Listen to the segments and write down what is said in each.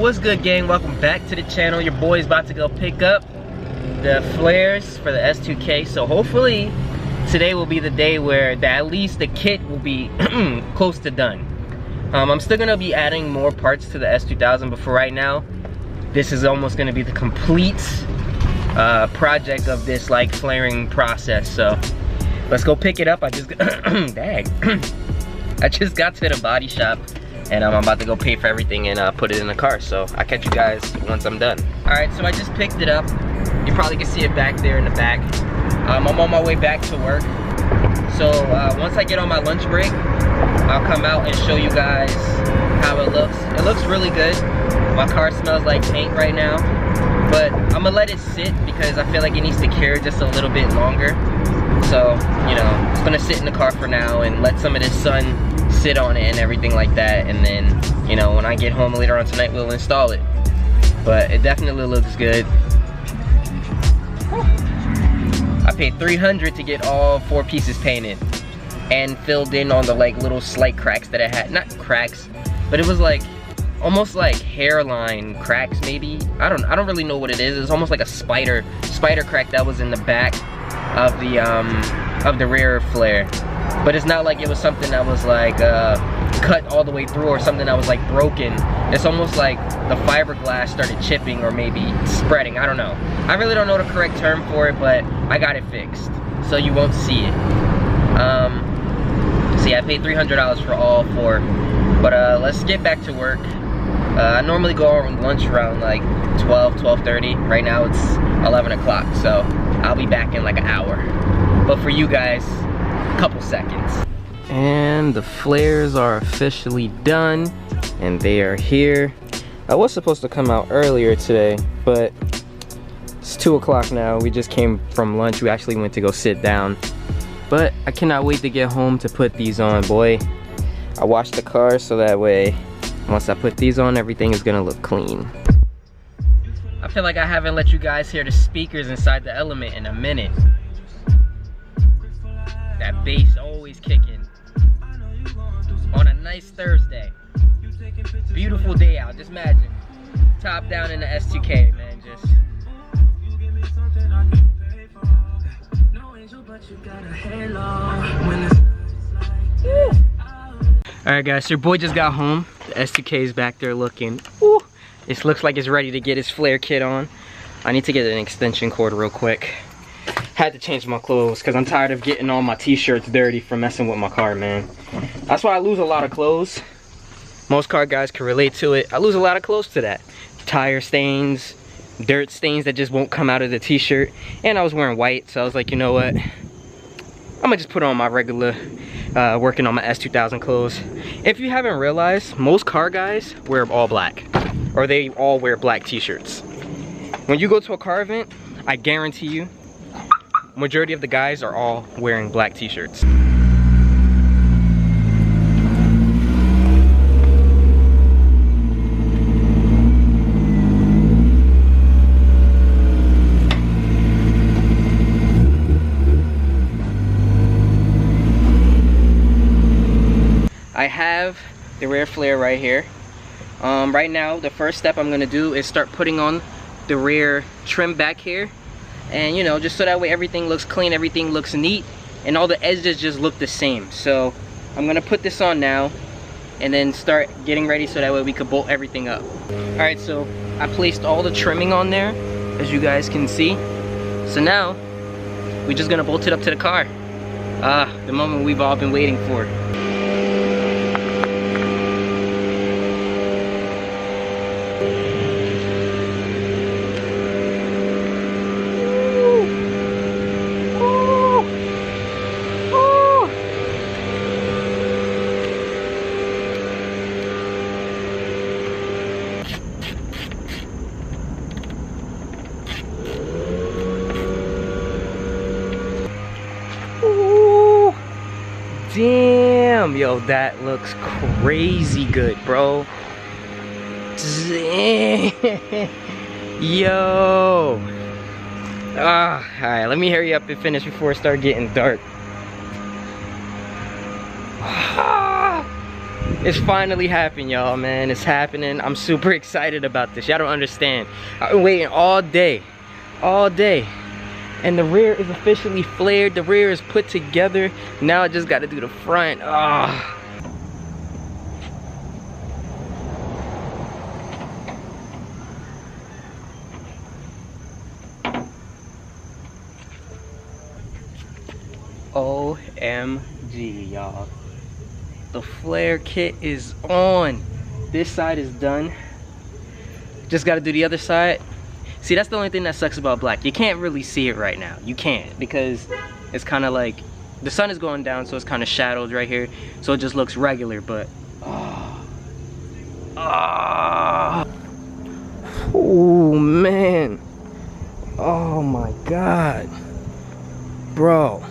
What's good, gang? Welcome back to the channel. Your boy's about to go pick up the flares for the S2K. So hopefully today will be the day where at least the kit will be close to done. I'm still gonna be adding more parts to the S2000, but for right now, this is almost gonna be the complete project of this like flaring process. So let's go pick it up. I just dang. I just got to the body shop and I'm about to go pay for everything and put it in the car. So I'll catch you guys once I'm done. All right, so I just picked it up. You probably can see it back there in the back. I'm on my way back to work. So once I get on my lunch break, I'll come out and show you guys how it looks. It looks really good. My car smells like paint right now, but I'm gonna let it sit because I feel like it needs to cure just a little bit longer. So, you know, it's gonna sit in the car for now and let some of this sun sit on it and everything like that. And then, you know, when I get home later on tonight, we'll install it. But it definitely looks good. I paid $300 to get all 4 pieces painted and filled in on the like little slight cracks that it had. Not cracks, but it was like almost like hairline cracks maybe. I don't really know what it is. It's almost like a spider crack that was in the back of the rear flare. But it's not like it was something that was like cut all the way through or something that was like broken. It's almost like the fiberglass started chipping or maybe spreading. I don't know. I really don't know the correct term for it, but I got it fixed, so you won't see it. So yeah, I paid $300 for all 4. But let's get back to work. I normally go on lunch around like 12:30. Right now it's 11 o'clock, so I'll be back in like an hour. But for you guys, a couple seconds. And the flares are officially done, and they are here. I was supposed to come out earlier today, but it's 2 o'clock now. We just came from lunch. We actually went to go sit down. But I cannot wait to get home to put these on, boy. I washed the car so that way, once I put these on, everything is gonna look clean. I feel like I haven't let you guys hear the speakers inside the Element in a minute. That bass always kicking. On a nice Thursday. Beautiful day out, just imagine. Top down in the S2K, man, just. Alright guys, so your boy just got home. The S2K is back there looking, ooh, it looks like it's ready to get his flare kit on. I need to get an extension cord real quick. Had to change my clothes because I'm tired of getting all my t-shirts dirty from messing with my car, man. That's why I lose a lot of clothes. Most car guys can relate to it. I lose a lot of clothes to that. Tire stains, dirt stains that just won't come out of the t-shirt. And I was wearing white, so I was like, you know what? I'm gonna just put on my regular, working on my S2000 clothes. If you haven't realized, most car guys wear all black. Or they all wear black t-shirts. When you go to a car event, I guarantee you, majority of the guys are all wearing black t-shirts. I have the rear flare right here. Right now, the first step I'm gonna do is start putting on the rear trim back here. And you know, just so that way everything looks clean, everything looks neat, and all the edges just look the same. So I'm gonna put this on now and then start getting ready so that way we could bolt everything up. All right, so I placed all the trimming on there, as you guys can see. So now we're just gonna bolt it up to the car. The moment we've all been waiting for. Damn, yo, that looks crazy good, bro. Damn. Yo. Alright, let me hurry up and finish before it starts getting dark. It's finally happening, y'all, man. It's happening. I'm super excited about this. Y'all don't understand. I've been waiting all day. All day. And the rear is officially flared. The rear is put together. Now I just gotta do the front. Ah. OMG, y'all. The flare kit is on. This side is done. Just gotta do the other side. See, that's the only thing that sucks about black. You can't really see it right now. You can't, because it's kind of like the sun is going down, so it's kind of shadowed right here, so it just looks regular. But oh man, oh my god, bro,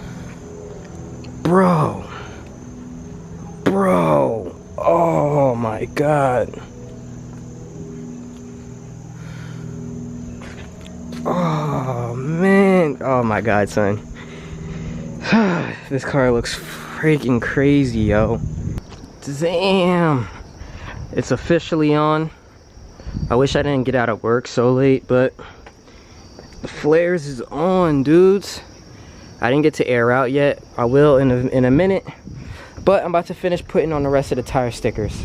oh my god. Oh man, oh my god, son. This car looks freaking crazy, yo. Damn, it's officially on. I wish I didn't get out of work so late, but the flares is on, dudes. I didn't get to air out yet. I will in a minute, but I'm about to finish putting on the rest of the tire stickers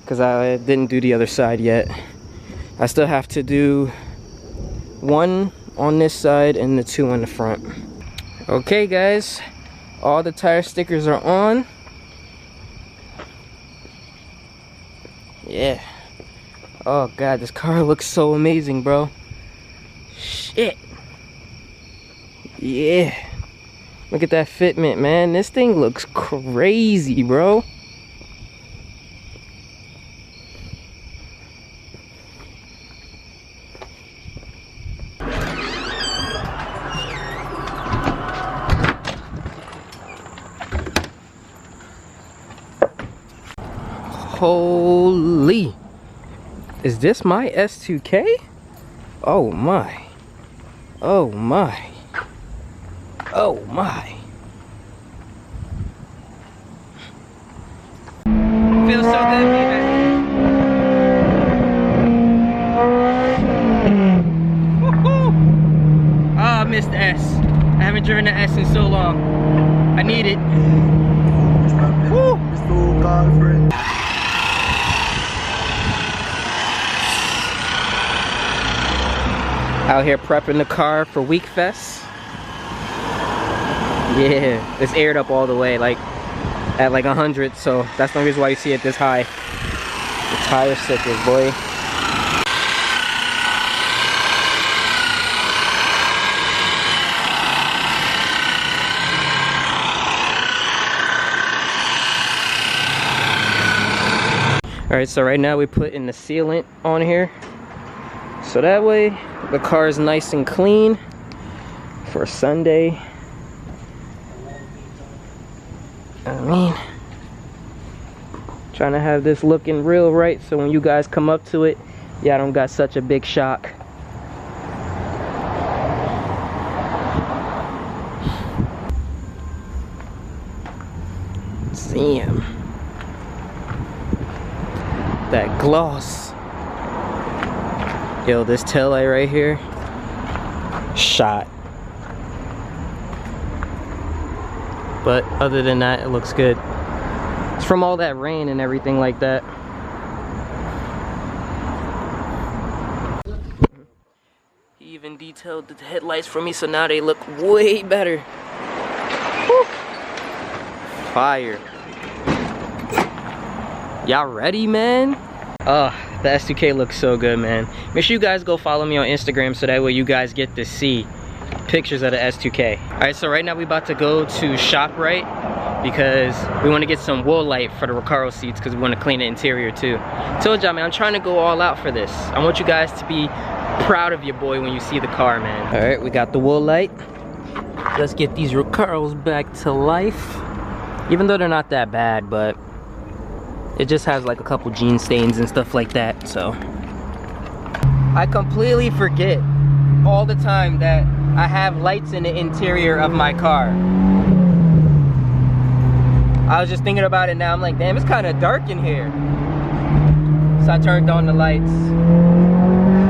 because I didn't do the other side yet. I still have to do one on this side and the 2 on the front. Okay guys, all the tire stickers are on. Yeah. Oh god, this car looks so amazing, bro. Shit. Yeah. Look at that fitment, man. This thing looks crazy, bro. Holy, is this my S2K? Oh my, oh my, oh my. Feels so good, man. Oh, I missed the S. I haven't driven the S in so long. I need it. Woo. Out here prepping the car for Week Fest. Yeah, it's aired up all the way, like at like 100, so that's the reason why you see it this high. The tire stickers, boy. Alright, so right now we put in the sealant on here, so that way the car is nice and clean for Sunday. I mean, trying to have this looking real right, so when you guys come up to it, y'all don't got such a big shock. Damn. That gloss. Yo, this tail light right here, shot. But other than that, it looks good. It's from all that rain and everything like that. He even detailed the headlights for me, so now they look way better. Woo. Fire. Y'all ready, man? The S2K looks so good, man. Make sure you guys go follow me on Instagram so that way you guys get to see pictures of the S2K. Alright, so right now we about to go to ShopRite because we want to get some wool light for the Recaro seats because we want to clean the interior too. Told y'all, man, I'm trying to go all out for this. I want you guys to be proud of your boy when you see the car, man. Alright, we got the wool light. Let's get these Recaros back to life. Even though they're not that bad, but it just has like a couple jean stains and stuff like that, so. I completely forget all the time that I have lights in the interior of my car. I was just thinking about it now. I'm like, damn, it's kind of dark in here. So I turned on the lights.